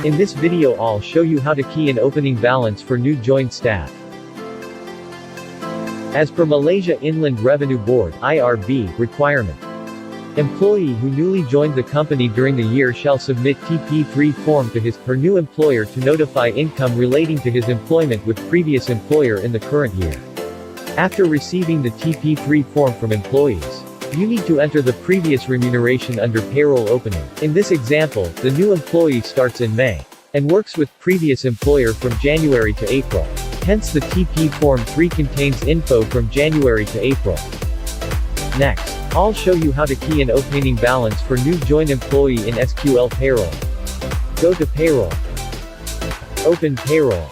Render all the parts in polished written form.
In this video I'll show you how to key in opening balance for new joined staff. As per Malaysia Inland Revenue Board (IRB) requirement, employee who newly joined the company during the year shall submit TP3 form to his/her new employer to notify income relating to his employment with previous employer in the current year. After receiving the TP3 form from employees, you need to enter the previous remuneration under payroll opening. In this example, the new employee starts in May and works with previous employer from January to April. Hence the TP Form 3 contains info from January to April. Next, I'll show you how to key in opening balance for new joined employee in SQL Payroll. Go to Payroll. Open Payroll.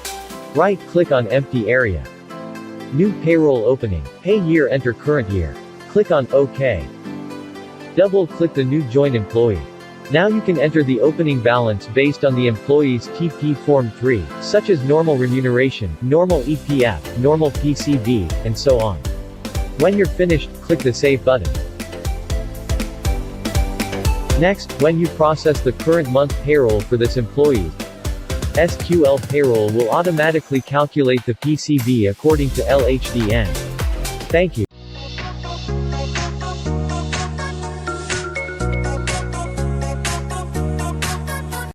Right-click on Empty Area. New Payroll Opening. Pay Year, enter current year. Click on OK. Double-click the new joined employee. Now you can enter the opening balance based on the employee's TP Form 3, such as normal remuneration, normal EPF, normal PCB, and so on. When you're finished, click the Save button. Next, when you process the current month payroll for this employee, SQL Payroll will automatically calculate the PCB according to LHDN. Thank you.